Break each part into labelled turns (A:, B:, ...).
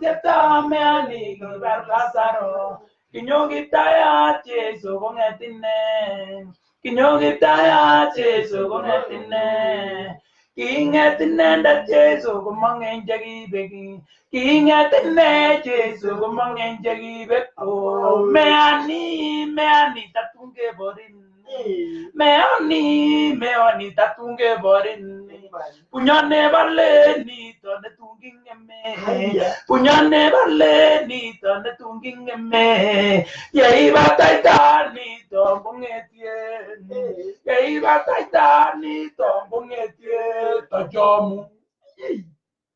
A: kipta meani kibar Lazaro. Kinyogi taya Jesu kongetine. Kinyogi taya Jesu kongetine. Kingetine nda Jesu komangenje kibeki. Kingetine Jesu komangenje kibeki. Oh meani tatunge borin. Meani tatunge borin. Punyane balle ni to ne tungingeme. Punyane balle ni to ne tungingeme. Yei bataita ni to bongetie. Yei bataita ni to bongetie to jomu.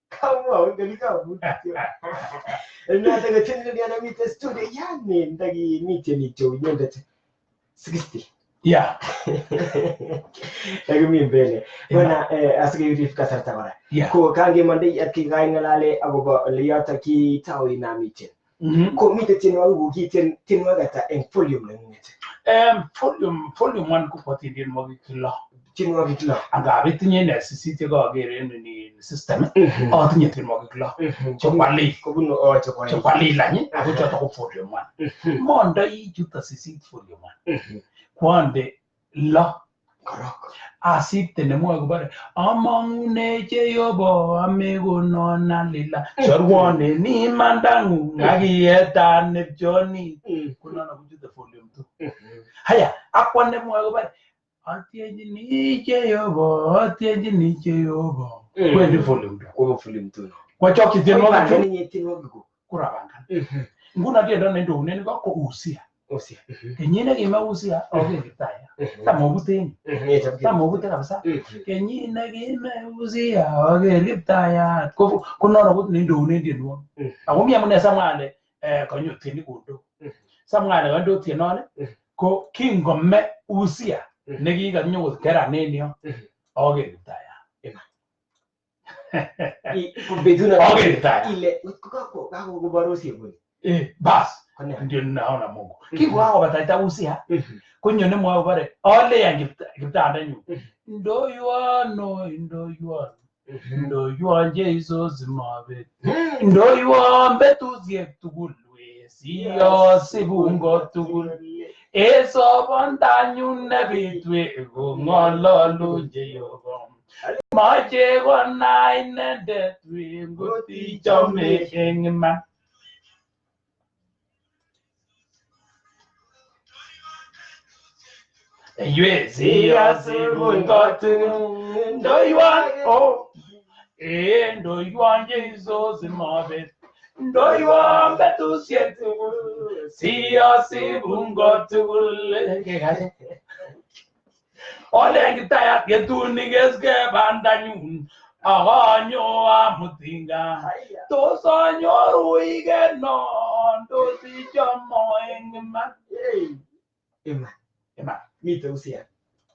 B: Come on, galika buti. Na daga tun da na mita studio ya ne dagi mita ni to yanda 60.
A: Yeah.
B: Lagi min bele. Wana asli rif kasar tawara. Ko kange mande yatki gai ngalale agoba liyata ki tawi na mite. Ko mite tinwa ugi tinwa gata en folium na mite.
A: Folium 1 ko poti din mo bitla.
B: Tinwa bitla.
A: Aga bitinye necessity ko agere ni system. O tinye tinwa bitla. Chokwali
B: ko buno o chokwali.
A: Chokwali la ni ago joto ko folium 1. Monda I juta sisi folium 1. Kwande la
B: korok
A: asip tenemo agubare amangune cheyobo amego nona lila chorwane ni mandangu ngagieta nepjoni kuna na kujuta volume 2 haya akwane mo agubare atieji ni cheyobo kwende volume 2
B: ko volume 2
A: kwa choki tenmo
B: ni tinwa gugo
A: kurabanga nguna dia ndo nene ko usia
B: Usia.
A: Kenyine kima usia oge kitaya. Tamobuteni. Tamobute kabisa. Kenyine kima usia oge kitaya. Kunono kuti ndo nende no. Akumya mune samale kanyo tini kundo. Samale kando tinone ko kingome usia negi kanyo kera nenio oge kitaya.
B: Kubeduna
A: oge kitaya.
B: Ile kako kubarosi buni.
A: Bas. Ndio naona Mungu. Kingo hao bataita usia. Kunyo ne mwa bare. Ole ya gitanda nyu. Ndo yuwa Jesu zimabe. Ndo yuwa mbetuzie tugulwe. Siyo sibungo tugulwe. Eso bondanyu nebitwe ngololu jeyobo. Mache gona inende twi ngoti chome engma. Siya sibungotu ndo yuwa Jesu zimabe ndo yuwa mbetu sietu siya sibungotu ole ngitaya getuni geske bandanyun aganyo amutinga to sonyo ruige no to si chomo engma ema
B: mita usia.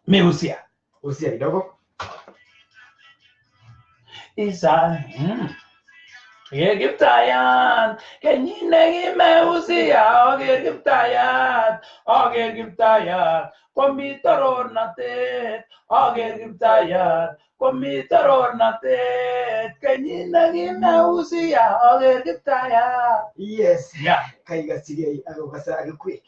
A: Meusia.
B: Usia kidogo.
A: Isa. Giptayan. Kenyine gimeusia. Giptayan. Komitaror natet. Giptayan. Komitaror natet. Kenyine gimeusia. Giptayan.
B: Yes.
A: Yeah.
B: Kaiga sige ako kasa ako quick.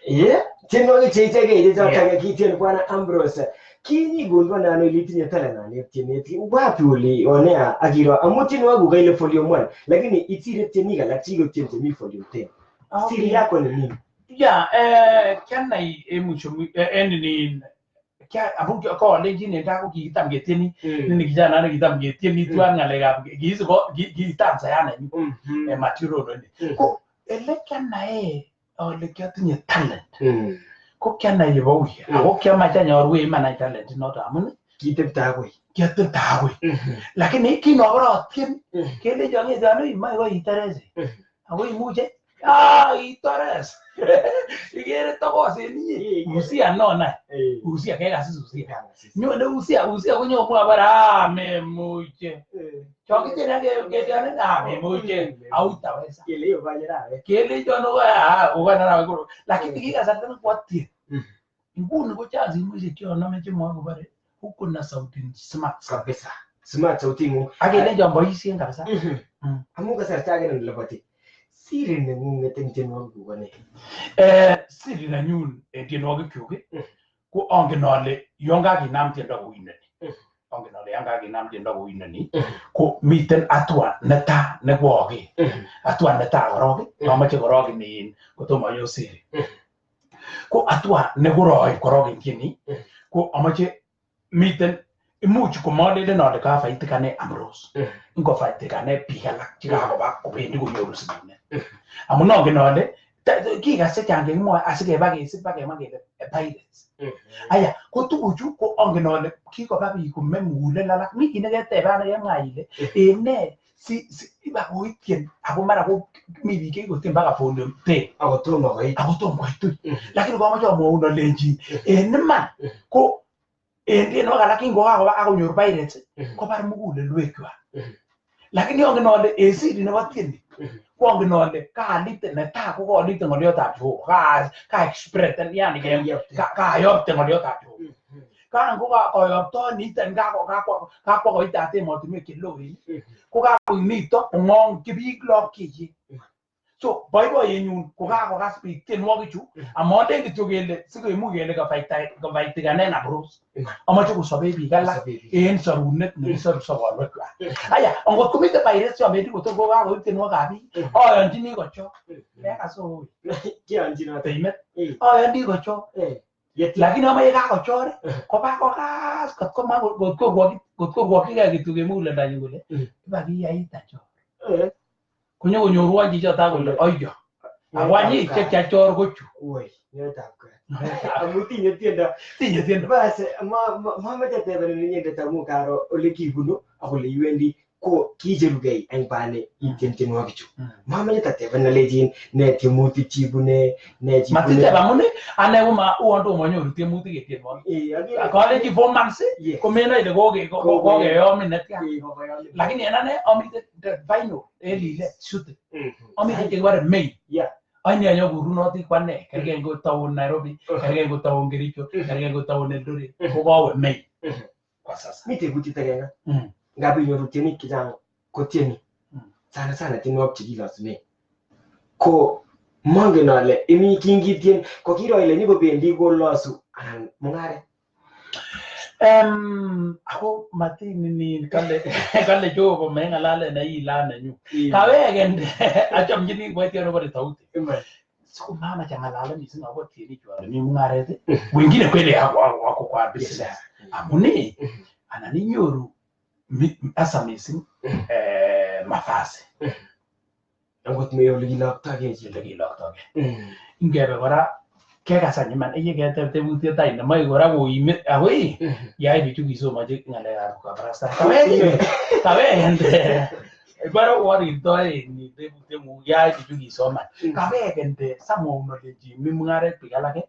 B: Yeah, tino chechege ile tanga kitien bwana Ambrose. Kini gundwa nano ilitinya tala na neptineti. Wapi uli onea agiro amutini wangu gaile folio 1 lakini itire teniga la tigo tente mi folio 10. Siri yako ni nini?
A: Yeah, kana mucho endini kya abungi ko lengine ndako kitamgeteni ni kijana na kitamgeteni tuanga lega gizo gitamza yana ni material ni ko elekana ole kyatinye talent ko kyana yebauya ko kyamacha nyorwe mana talent no tamun
B: kiteptagwe
A: lakini kinobro tien kele jonge dano imai go interese ago imuje interese igere toko seni usia nona usia kega usia nyone usia kunyo kwa bara me muje choki tena ke jana me muje autaweza
B: kele yo vayera
A: kele jono ugana na lakini kiga satana kwatie nguni ko chazi muje kio na meje mwa bare huko na sauti smart
B: kabisa smart sautingung
A: akele jam boisien kabisa
B: amu kasarta age nang labati siri nengung eng tienwogik ko ne
A: siri nenyun en tienwogik kyuk ko angen ale yon kakinam tiendo kou inoni angen ale yon kakinam tiendo kou inoni ko miten hatua netaa nekwoker hatua netaa korok amache korok in kotomo ayo siri ko hatua nekoroib korok en tieni ko amache miten imuch komalelen ale kafaitikane Ambrose ingofaitikane biik alak chekakoba kobendi konyoru siginet amun angen ale kikas chechang chekimwoe asikeba kesib bakemwa kele pirates aya ko tuguchu ko angen ale kikoba biik kome mugulel alak mi kit neketebana kemwa ile ne si iba koitien ako mara ko mi biik chekikotien mpaka volume 10 ako tomo koit lakini koamache amwaun alenjin en iman ko en tienwogik alak kingokakoba akonyor pirates kobar mugulelwekwak lakini angen ale en siri nebo tieni ko angen ale kaalite netaa ko kaalite ng'oliotab Jehova ka express yani kayopte ng'oliotab Jehova kan ko kakoyopto niten kakwa koitat emotinwek cheloen ko kakoinito kong'ong biik lok chechik so boiboiyenyun ko kakokas biik tienwogichu amonden kityo kele sikoimuch kele kofaitikanen Ambrose amache kosobe biik alak en sorunet nekisoru sobonwekwak aya angot komite pirates yobendi kotor ko kakoib tienwogikab biik ayonjini kochok mekaso teimet ayonjini kochok lakini amaye kakochor koba kokas kotkorwokchigei kityo kemugulendanyin kole iba kiyait achor konyokonyorwon chichoto kole oyo awanye chekyachor kochu
B: amu tinye tiendo basi mameche tebenin inyendet amu karo ole kibunu ak ole iwendi ko kicherugei eng bane itien tienwogichu mameche tateben alejin ne tiemutik chibune ne chibune
A: matiteb amun ane uon tomo anyoru tiemutik en tienwogik kalenji formance komenoe ile kokeyomin netyan lakini en ane amite final en lilet shooting amite chekibore main aine anyo kurunotik kwane kergei ngo town Nairobi kergei ngo town Kericho kergei ngo town Eldoret ko kawe main kwa sasa
B: mite kutit agenge ngapi nyoru tienik chechang ko tieni sana sana tienwogik chekilosune ko mongen ale imi kingitien ko kiro ile nikobendi kolosu anan mung'aret
A: ako matinin kale Jehova meng'alale neila nenyu kawekende achomchini koitien nebo sauti siku mama chang'alale mising akobo tienichu ale mi mung'aret wengine kweli wako kwa business amune anan inyoru hasa mising mavazi
B: angot me ole kiloktogei
A: ingebe kora kekasan iman keteb tebutiet tai nemoe kora koime akoi yai bichu kisomochi ng'alekab kabarastaet kawekende ibare waritoe ni tebutieng'ung yai bichu kisoman kawekende samwaun alenjin mi mung'aret biik alake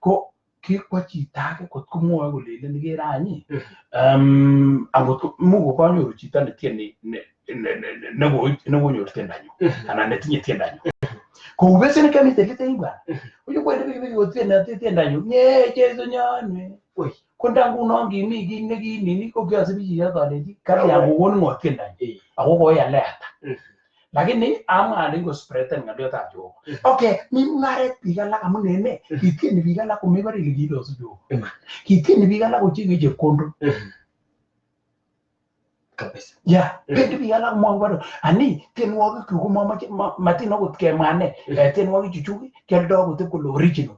A: ko kikwo chito age kot komwoe kolelen ikere anyi angot much kokanyoru chito netieni nekonyor tiendanyu anan netinye tiendanyu kou beseni kamite litei bwana uyu kwende pikipiki kotieni tiendanyu nye Jesu nyonwe ko ndangunon kimi kit nekinini ko kiasibi chito alenji kalya kokonin ng'o tiendanyu ako koyale ata lakini amwani ngospreaden ng'oliotab Jehova okay mi mung'aret biik alak amun ene kitieni biik alak komebore ile kilosu Jehova kitieni biik alak kocheng'e chepkondok
B: kabisa
A: bendi biik alak mwabaro ani tienwogik ko mamache matin akot kemwa ne tienwogik chuchuk kialdo kotep kole original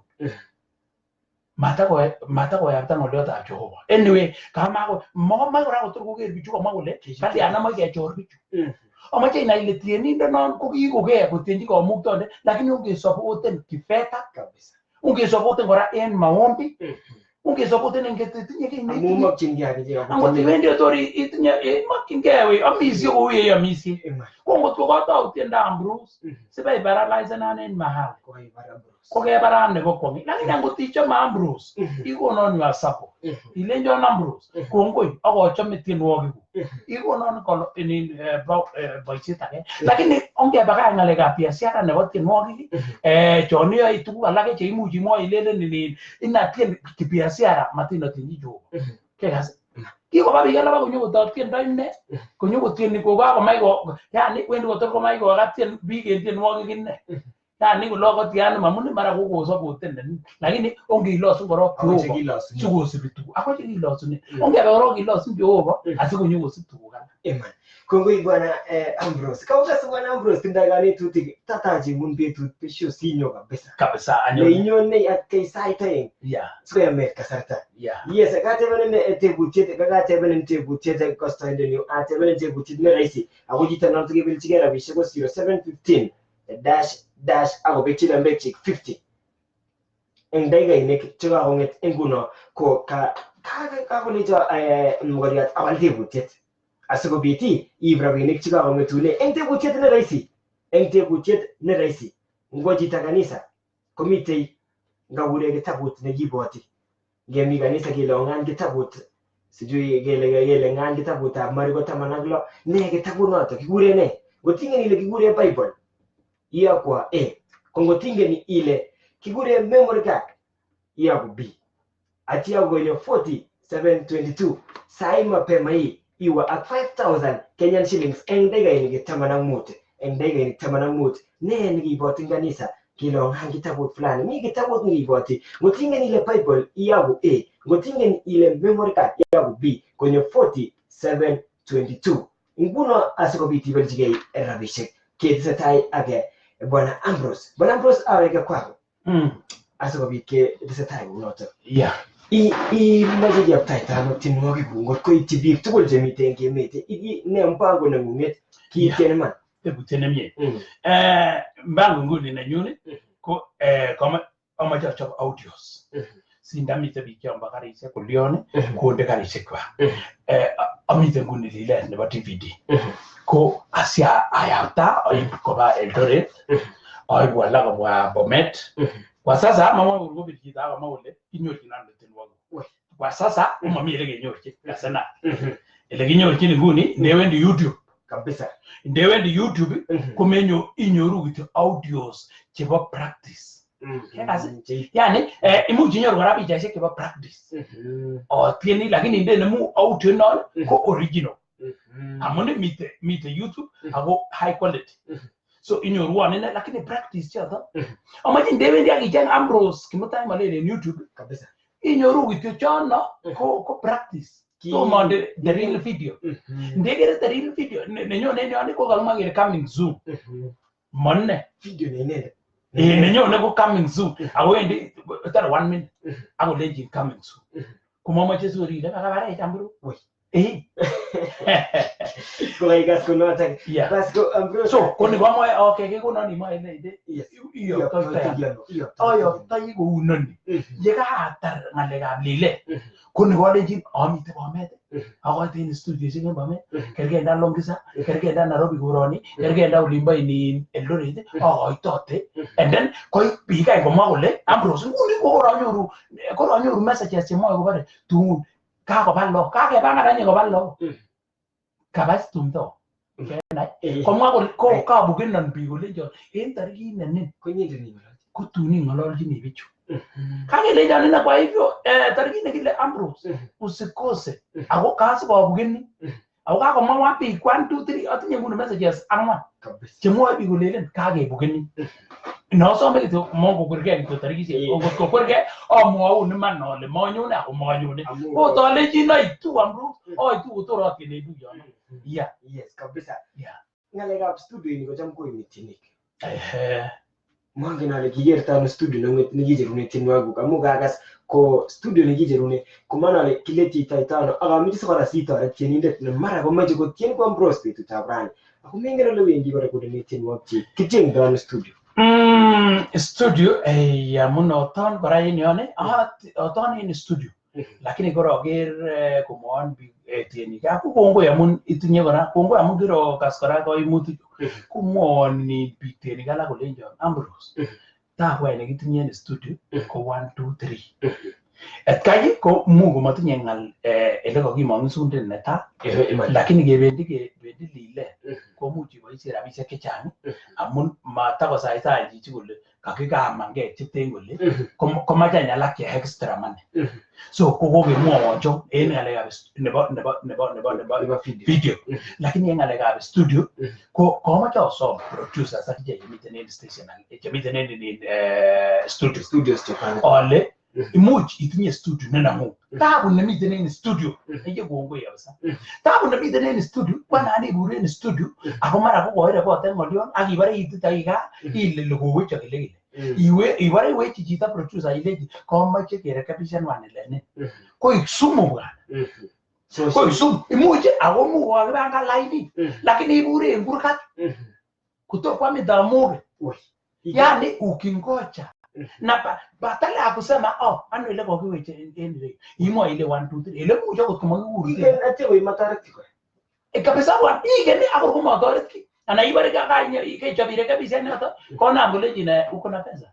A: matakoyapta ng'oliotab Jehova anyway kamako mokomoe kora kotor koker bichu komwa kole kalyan amoe kechor bichu amache inai ile tienindonon ko kikokee kotienji kamuktonde lakini ungesopoten kifedha kabisa ungesopoten kora en maombi ungesopoten en ketinye kii
B: amu mokchingei akichek
A: angot iwendi otori itinye mokchingei we amisye kou yeamisye ko ngot ko katou tiendo Ambrose sibaiparalysenen en mahali kokebaran nebo kwong'et lakini angot ichome Ambrose ikonon your support ilenjon Ambrose kongoi akochome tienwogikuk ikonon boisiet age lakini ongebakach ng'alekab biashara nebo tienwogik chon iyoe tuguk alak cheimuch imwoe ilelen inatien kibiashara matinotinyi Jehova kekas Kikoba biik alak konyo kototiendo ine konyo kotieni kokakomach yani wendi kotor komach kokatien biik en tienwogik ine yani kolo kotian mamun mara kokoso kotenden lakini ongilosu korok Jehova sikosibi tuguk ako chekilosuni ongebe korok kilosun Jehova asikonyo kosib tuguk alak.
B: Amen. Kongoi bwana Ambrose. Kauka bwana Ambrose tinda kanetutik tataji mun betut besho sinyo
A: kabisa
B: anyo. Inyone at kay saiteng.
A: Yeah.
B: Square kasarta.
A: Yeah.
B: Yes, akatebene tebutiet kakatebene tebutiet kosto indeni atebene tebutiet ne raisi. Akujita na tukibil chigera bishego 0715 dash ako bechila mbechik 50. Endaiga inek chuka konget enguno ko ka kolito mugariat awal tebutiet. Asikobiti ibrabinik chikakongetune eng tebutiet ne raisi. Eng tebutiet ne raisi. Ngojita kanisa komitei ngabure kitabut nekiboti. Ngemi kanisa kilongan kitabut sijui gele ngan kitabutab Marko 16 ne kitabunoto kikure ne ngotingeni ile kikure Bible iyakwa kongotingeni ile kikure memory card iyakwa B ati yako ile 4722 sai mapema hii iwa at 5000 Kenyan shillings endega ini tamanang ne nikiboti kanisa kilongan kitabut fulani mi kitabut nikiboti ngotingeni ile Bible iyakwa A ngotingeni ile memory card iyakwa B kwenye 4722 nguno asikobiti beljigei rabishek ketesetai age bwana Ambrose aweke kwako asikobit ketesetai unoto imache yaptaitano tinwogik ngot koityi biik tugul chemiten kemete iki ne mpango nengunget kiiten man
A: tebutiet nemie mpango nguni nenyun ko amache achop audios sindamite biik chombo karisiek kolyon konde karisiek kwak amite nguni lilet nebo DVD ko asia ayapta aib koba Eldoret aibu alak kobwa Bomet kwa sasa mama urubir chito akamwa kinyorchin ano tenwogik kwa sasa mami ile kenyorchin sana ile kinyorchin nguni ndewendi YouTube
B: kabisa
A: ndewendi YouTube komenyo inyoru kityo audios chebo practice yani imuch inyoru kora pichaisiek chebo practice tieni lakini ndenemu audio non ko original amone mite YouTube ako high quality so inyoru anene lakini practice choto amache ndewendi akicheng Ambrose Kimutai Malele en YouTube
B: kabisa
A: inyoru kityo chono ko practice so mande the real video ndegere the real video nenyone nyone ko kalmagere coming soon monne
B: video nenene
A: nenyone ko coming soon awendi tara 1 minute ako legend coming soon kumamache suri ile akabare chamburu
B: Kolegas kunota
A: Vasco Ambrose so koni bamwe okay ke kono ni mai ide iyo tayi ko unoni ye ka atar ngalekab lile koni kolenjin amite Bomet akoite in studio singen Bomet kergenda Longisa kergenda Nairobi koroni kergenda ulimba in Eldoret akoitote and then koi bikai komwa kole Ambrose nguni koranyoru messages chemwoe kobare tun kakobalo kakebanganye kobalo kabas tumdo komwa ko kabugenon biik kolenjon en tarikit nenin
B: konyindeni
A: kotuni ng'ololjini bichu kakelejoni na kwa hivyo tarikit nekile Ambrose usikose ako kasib abugeni ako kakomwa biik 1 2 3 atinye nguni messages 4 chemwoe biik kolelen kakebugeni nosome kityo mongo kurge kityo tarikisiek okot kokurge amwaun iman ale manyone ako manyone otolenjin aitu Ambrose aitu kotor atkene tuyono
B: yes kabisa ngalekab studio ini kocham koimitinik mongen ale kikertano studio nekicherune tienwogik amu kakas ko studio nekicherune komana ale kiletiitaitano akamiti sikora sitoret tienindet ne mara komache kotien ko Ambrose betutab rani ako mengen ole wendi kora kodene tienwogik kichengdano studio
A: studio amun oton kora en yone oton en studio lakini koroker komwon biik tienik ako kongoi amun itinye kora kongoi amun kirokas kora koimutik komwoni biik tienik alak kolenjon Ambrose tabwai nekitinye en studio ko 1 2 3 etkai ko mungu matinye ngal ele kokimong'u sundet netaa lakini kebendi lile komuch iboisien rabisiek chechang amun matakosaisai chichi kole kakikamange chitengole komacha nyalak ya extra money so kokokemwowon cho en ngalekab nebo video lakini en ngalekab studio ko komacha osom producers ak chemiten en station chemiten en studios ole imuch itinye studio nenangu tabu nemiten en studio eye kongoi kabisa tabu nemiten en studio kwana ibure en studio ako mara ko koire koten ngolion ak ibare ititoi ka ile logoiwek chekile ibare wechi chito producer ileji komache kerekebishan wanilene koik sumu bwana koik sumu imuch ako mu kokibanga live lakini ibure en kurgat kutoka midamuge yani ukingoja na badala ya kusema ano ile kokiweche en ile imwa ile 1 2 3 ile mucho kutumakikuru
B: ile ate we matarati ko
A: kabisa bwana igeni ako kumotoreti ana ibare kanya ikechobireke hata kona ngole jina uko na pesa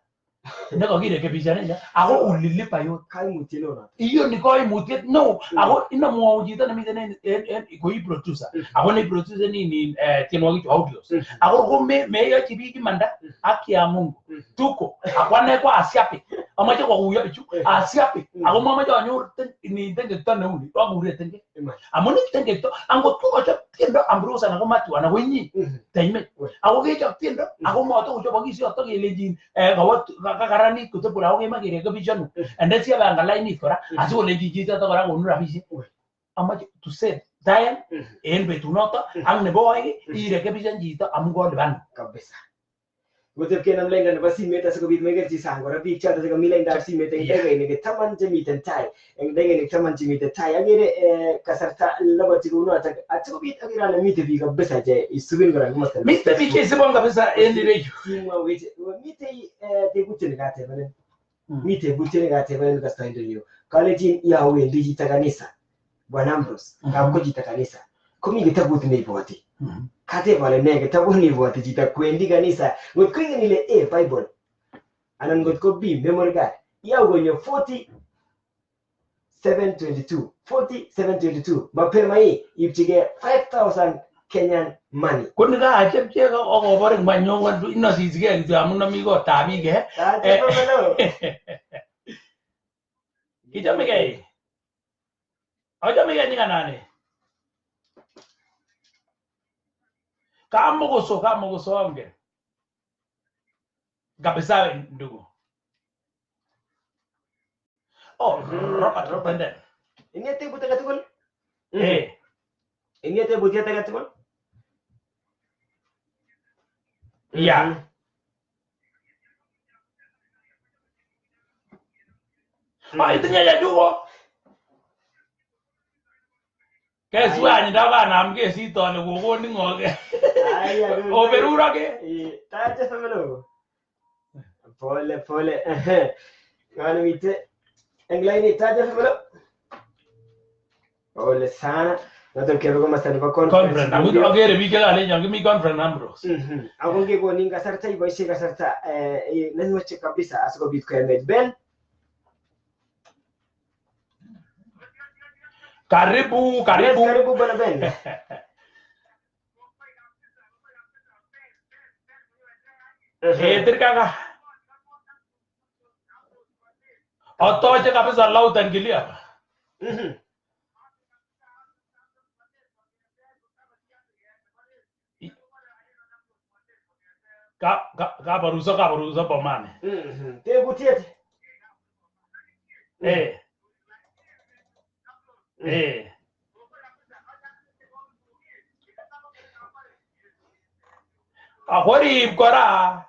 A: ndiko kirekebisha nje ako ulilipa yote
B: kaimutiet no
A: hiyo ni kaimutiet no ako inamwao chito nemiten en koi producer ako ni producer ni tienwogik audios ako ko meyochi biik imanda haki ya Mungu tuko akwane kwa asiapi amache kwa kuya bichu asiapi ako mamache anyor ni tenge tane akure tenge amoni tenge to angot ko tiendo Ambrose na ko matu ana wenyi tayme ako kecho tiendo ako moto kuchobokisi yoto kelenjin kawat kakaranit kutobura ako kemakirekebishanu ende sia banga line kora asikolenji chito to kora konu rabishek amache to say Diane en betunoto ang nebo oeng irekebishan chito amun kolipan
B: kabisa Gotep kenam lainda nebo simet asikobit mekerchi sang kora biik choto chekomi laindab simet eng dakikainik taman chemiten tai eng dakikainik taman chemiten tai akere kasarta labati kounoto asikobit akere ale mite biik kabisa che isubin kora komosta
A: mite biik cheisubon kabisa en ireyu
B: mitei tebutiet nekatebenen mi tebutiet nekatebenen kastoindenyu kalechin yawendi chito kanisa Bwana Ambrose ko chito kanisa komi kitabut neibwoti kate pale ne kitabut neibwoti chito kwendi kanisa ngot ko ingen ile Bible anan ngot ko B memory card yao kwenye 4722 mapema hii ipchige 5000 Kenyan money
A: kuni ka achepche ko obore manyongo inosisige kitu amun mi ko tabige kijamige ni kanani kama kuso onge kabisa ndugu Robert Benden
B: ingete butaka tukul ingete butaka tukul
A: ya itinya ya jugo keswani ndabana amkesi tole kokoni ngoke oberura ke
B: taje famelo pole ngani mite englaini taje famelo ole sana nato kero kama stani ba
A: conference amu agere bike ale nyangi mi conference Ambrose
B: agonge ko ninga sarta iboishe kasarta lazima check kabisa asikobit ko emet Ben
A: karibu
B: bwana Ben
A: terkaka otoche kabisa loud and clear kabarusa bomane
B: tebutiet
A: akorib kora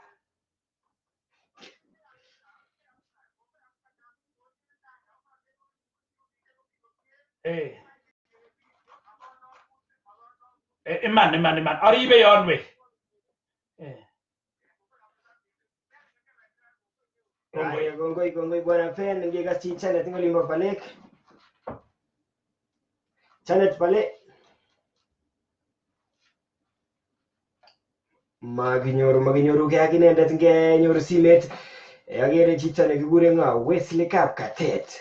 A: iman aribe yon we
B: Gongoi bwana Fen ngiga si Chanet ngolimba Balek Chanet Balek maginyoru ke akinendet ngenyoru simet agere chito nekikure nga Wesley Kapkatet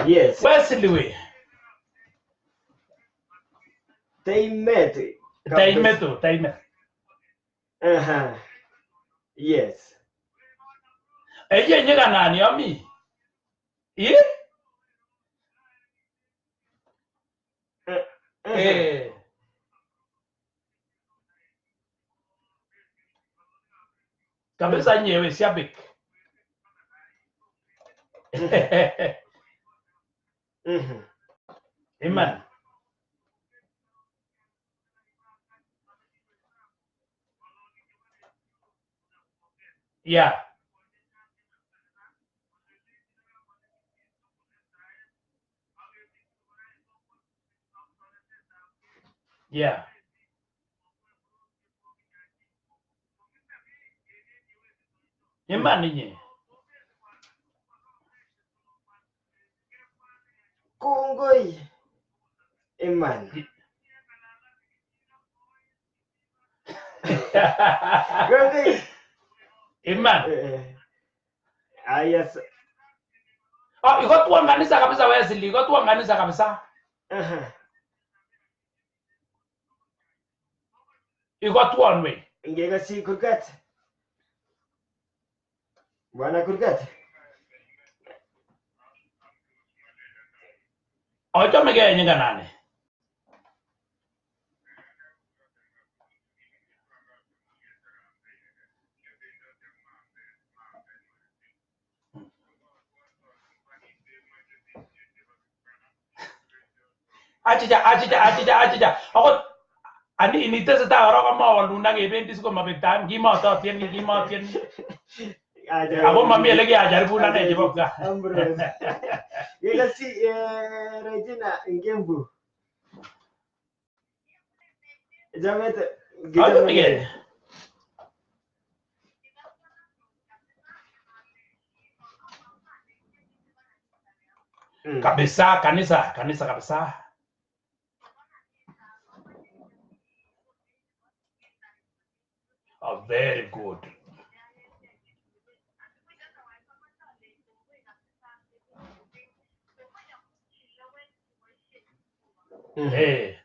B: yes
A: Wesley we
B: Taimet Yes.
A: Eje nyega nani ami? Kabisa nyewe siabik. Amen. Yeah. Yeah. Imani nye.
B: Kongoi. Iman. Kongoi.
A: Iman.
B: Yes.
A: Oh, iko tuanganisha kabisa Wesley, iko tuanganisha kabisa. Iko tuanwe.
B: Ngega si kurgat. Bwana kurgat.
A: Ojo mege nyinga nani. Achija. Ako ani ini tese ta ora ko ma walunda ke benti ko mabetam gi ma ta tien. Ako mami lagi ajaribu na ne jiboka.
B: Ngega si Regina Ngembu. Jamet
A: Ojo mege. Kabisa kanisa kabisa. Oh, very good. Hey.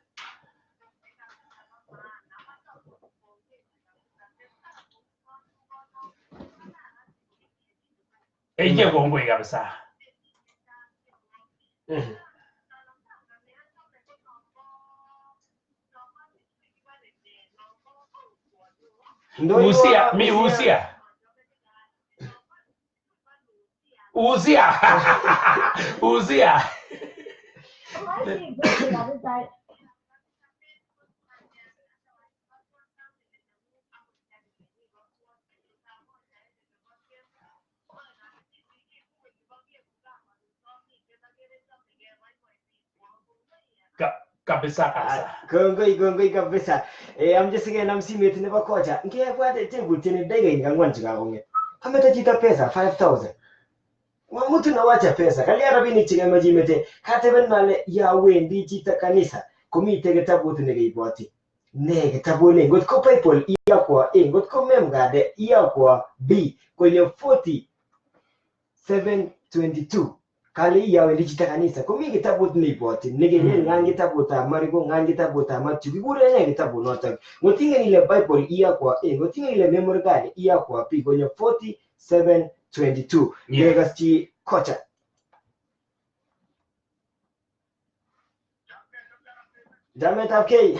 A: Eje gongwe kabisa. Uzia. Kabisa.
B: Gongoi kabisa. I'm just saying I'm simit nebo kocha. Nge bwate tebut tene dege ngangwan chikagonge. Ameta chita pesa 5000. Mtu nawacha pesa. Kali arabini chiga majimete. Kateben male ya wendi chita kanisa. Komite kitabu tene geiboti. Ne kitabu ne ngot ko PayPal iya kwa A, ngot ko memgade iya kwa B kwenye 4722. Kali ya wendi chita kanisa komi kitabu niboti nige ngangi kitabu ta marigo ngangi kitabu ta machu bigure ne kitabu nota ngotinga ile Bible iya kwa ngotinga ile memory card iya kwa P kwenye 4722 ngega sti kocha Jamet okay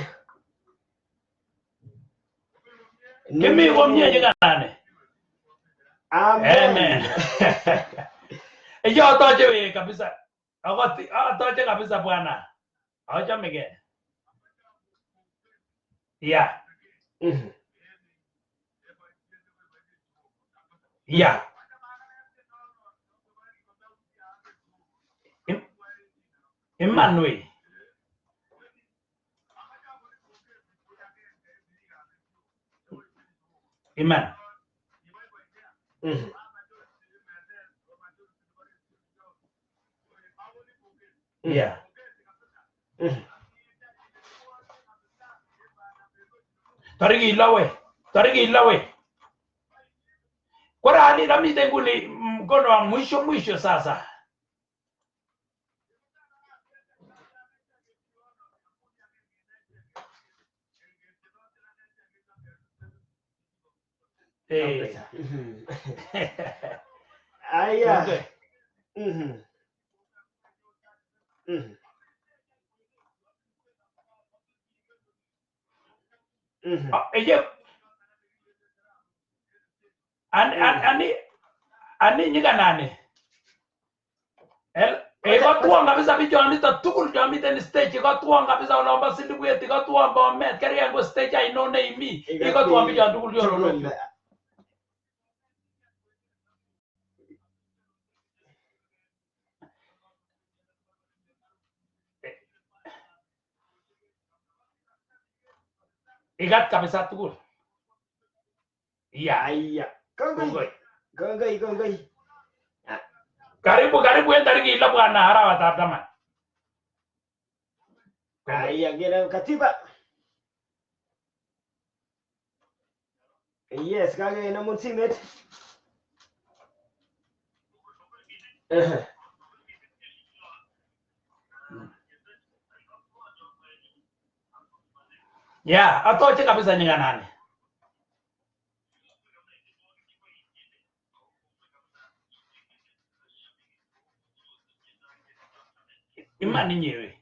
A: Kimi gomnye nyinga nani.
B: Amen.
A: Ejo toje kabisa. Ako toje kabisa bwana. Ojo mege. Yeah. Yeah. Emmanuel. Amen. Yeah. Tarigi ilawe. Kwa hali na mimi nguli mkono wa mwisho sasa.
B: Aya.
A: Ani nyiga nani iko tuwa kabisa bijonito tukul jomiten stage iko tuwa kabisa olomba sindibuet iko tuwa bomet kergen ko stage ainone imi iko tuwa bijon tukul yoro ikat kabisa tukul iya
B: Kongoi.
A: Karibu en tariki 6 bwana arawatab taman.
B: Aya gena katiba. Yes, kage namun simet.
A: Ya, atoche kabisa nyinga nani. Imani nyewe.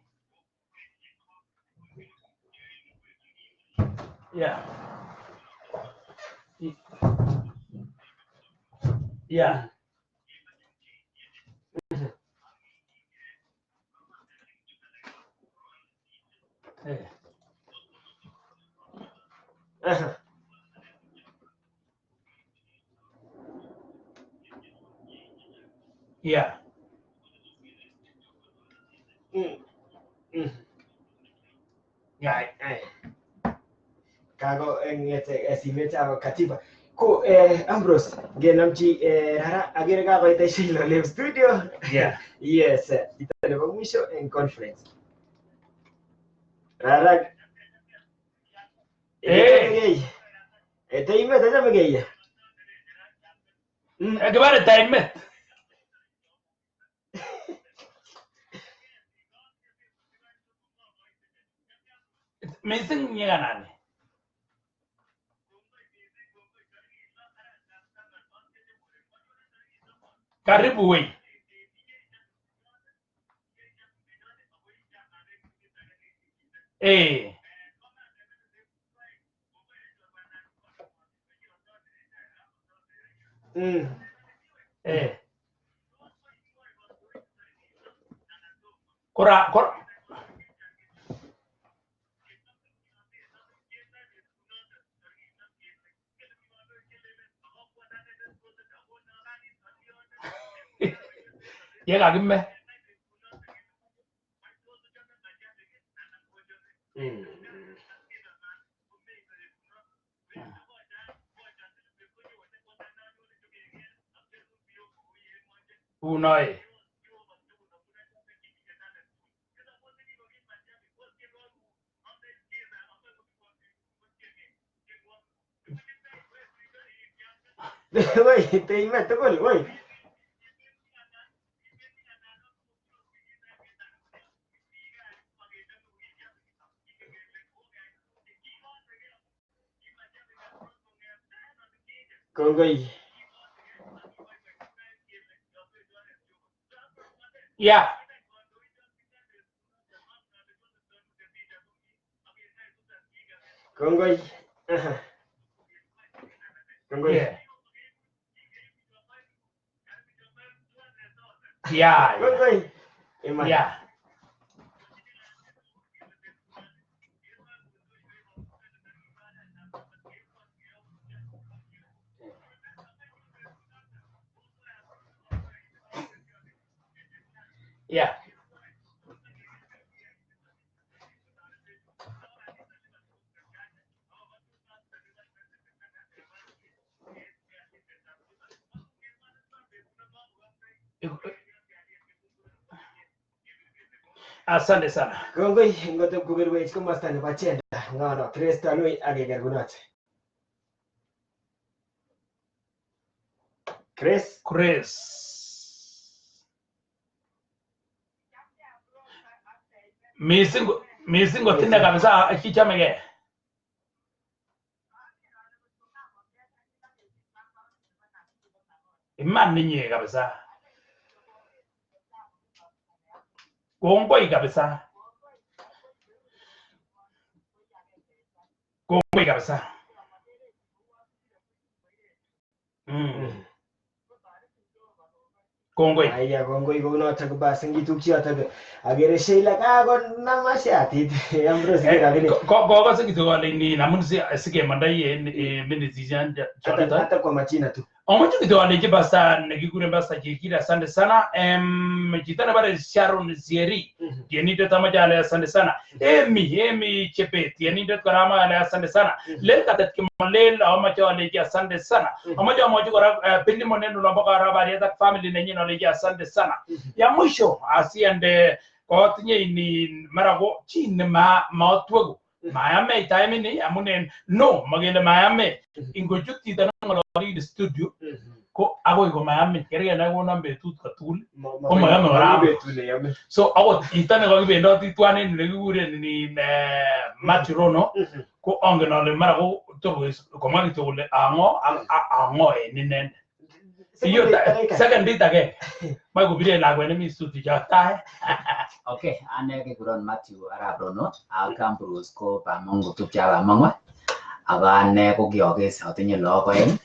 A: Ya. Ya. Ya. Ya.
B: Kago ngete simet aba katiba. Ko Ambrose genamchi rara agere ka baita shilo live studio.
A: Yeah.
B: Yes, itale ba mwisho en conference. Rara. Ime taja megeye.
A: Kibare taimet. Missing nyinga nani. Karibu wei. Kora Llega gimme. Unoi.
B: Woi, te meto gol, woi. Kongoi.
A: Ya.
B: Kongoi. Kongoi.
A: Ya.
B: Kongoi.
A: Ya. Ya. Asante sana.
B: Kongoi ngoto kuberwech komasta nebo chenda ngono Kristo lui agegergunot. Chris. Missing gotinda kabisa kichomege.
A: Iman ninyi kabisa. Kongoi kabisa. Kongoi kabisa. Kongoi.
B: Aya kongoi kunotok basi ngitukchi yotok agere Sheila kakonamashati Ambrose kiragini.
A: Kokose kitu kole ni namun sikemandai minutes jan choreta.
B: Hata kwa machina tu.
A: Omocho kitu wale basta nekikure basta kikira asante sana kitana bare Sharon Zieri tieninde tamajale asante sana Emi Chepe tieninde karama ale asante sana lel katet kimolel omocho wale asante sana omocho kora pindi moneno lomboka rabari ya family nenyi wale asante sana ya mwisho asiende kotinye ni marago chini maotwego Miami time ni amunen no magele Miami ingojuti tanongolo di studio ko ago go Miami kerega na go nambe tut katul ko Miami ora so ago itane go bendo titwane ni gure ni Machirono ko ongeno le marago to ko mari to le ango ni nen iyo second date again mai go bile la go ni studio jata
C: okay ane ke kuron Matthew Arabrono Alcambros ko pa mongo tupcha mangwa agane ko gyoges atinye logoen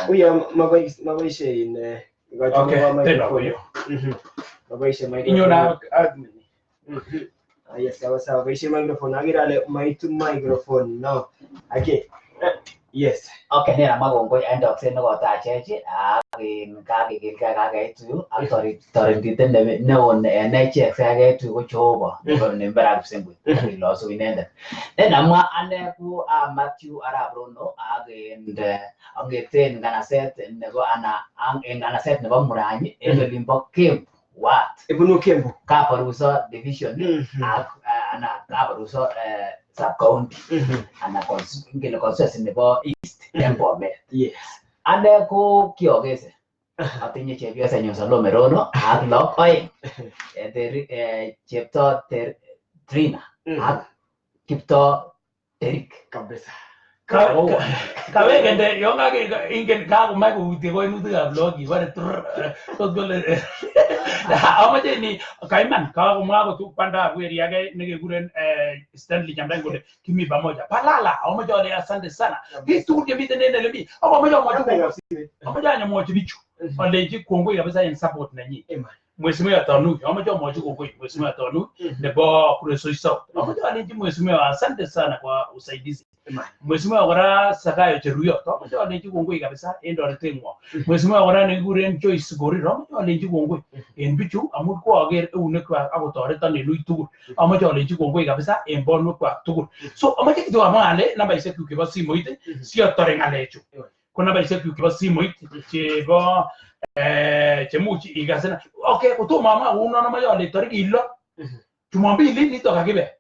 B: uya maboishe in maboishe microphone
A: inyona
B: yes sawa boishe microphone agirale microphone no okay yes
C: okay nera magongoi endok se no ta chechi in kageitu aktorintiten neon neche kageitu ko choba ne mbara kusembwe iloso inende amwa ane ku Matthew Arabrono agende angeten nganaset nebo nganaset nebo Muranyi elimbo Kembu what
B: ebunu Kembu
C: Kaparuso division ana Kaparuso sub county ana ngene constituency nebo East Embomet
B: yes
C: ane ko kiogese atinye chepyosa nyo Salome Rono ak lok oeng chepto Trina ak Kipto Eric
B: kabisa
A: kawegende yonga ingen ka kuma ko uti ko inuti ga vlog ibare to gole amaje ni kaiman ka kuma ko tu panda kweri yake nige guren Stanley Nyamdai gole kimi pamoja palala amaje ole asante sana kitu kibite nene lebi amaje anyamoje bichu ole ji kongoi kabisa in support nanyi mheshimiwa Tanu amaje moje kongoi mheshimiwa Tanu nebo kureso iso amaje alinji mheshimiwa asante sana kwa usaidizi mheshimiwa kora Sakayo Cheruyo amaje alinji kongoi kabisa endo retengwa mheshimiwa kora nekiguren Joyce Goriro amaje alinji kongoi en bichu amul ko ager eunekwa akotoreton en lui tugul amaje alinji kongoi kabisa en bonwekwa tugul so amaje kitu amale namba iseku kibo simoit siotore ngalechu ko namba iseku kibo simoit chebo chemuchi igasena okay kutuma mama unaona mayo ale tariki ilo Jumapili nitoka kibe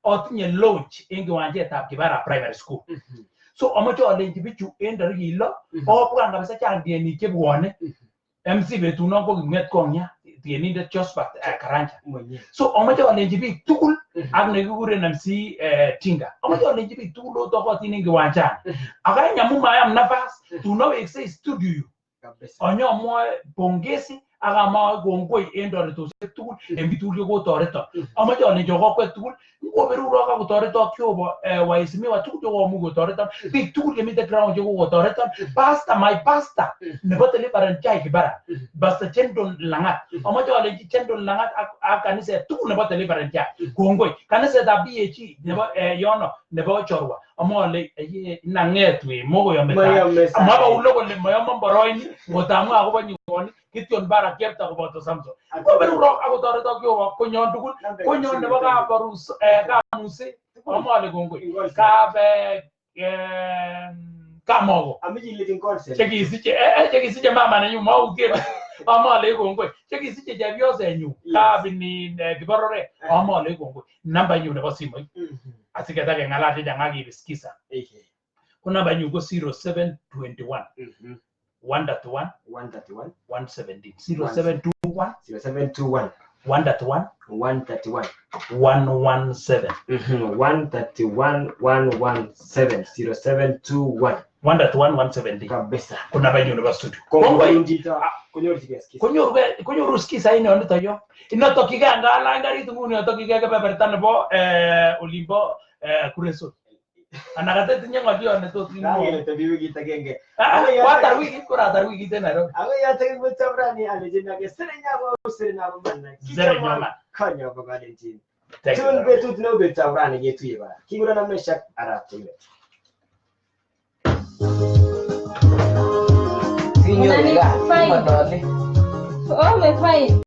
A: otinye launch en kiwanjetab Kibara Primary School so amacho ale bichu en tariki ilo obwa kabisa chandieni chebwone MC betuno ko nget konya tienindet Josephat Karanja so amacho ale biik tugul ak nekikuren MC Tinga amacho ale biik tugul otokotin en kiwanjani akanya mayam nafas tunawekse studio onyo mwa pongezi agama kongoi en toretosiek tugul en bitul ko toreto amache ale jogo tugul ngo beruro ka toreto kyobo waisimiwa tugul ko mu toreto big tugul kemite ground ko toreto pastor my pastor nebo Deliverance Chai Kibara basta Chendon Langat amache ale Chendon Langat ak kanisa tugul nebo Deliverance Chai kongoi kanisa da BHE nebo yono nebo Chorwa amole nangetwe mogo yometa amaba ulogo le moyamo boroini ngotamu akobo nyoni kityon bara kepta koboto Samson ko beruro ako toreto kyo konyon tugul konyon nebo Kabarus kamuse amole kongoi kabe kamogo
B: amiji living concept
A: chekisiche mama nenyu maugero amole kongoi chekisiche chepyose nyu kabini kiborore amole kongoi namba nyu nebo simoit asiketake ngalaje jangaki bisikiza kuna namba nyu ko 0721 1.1 117 0721
B: 0721
A: 1.1
B: 131
A: 117
B: 131 117 0721
A: 1.1 170
B: kabisa.
A: kuna banyo nebo studio
B: Kongoi chito konyorchigei skis.
A: konyoru skis aina nito yo inotokige ngala ngarit nguni otokige kebeberta nebo olimbo kureso anakate tinye ngolio ne tot
B: Ngale tebi wikit agenge.
A: watar wikit kuratar wikit en Nairobi
B: Ako yate mutamrani alejinage serenya manna.
A: Serenya.
B: Kanyo bagalenjin. Tun betut no betamrani getuye ba. Kigura na meshak arap tile.
C: Sinyo ga,
D: Fine.
C: madole.
D: Oh, me fine.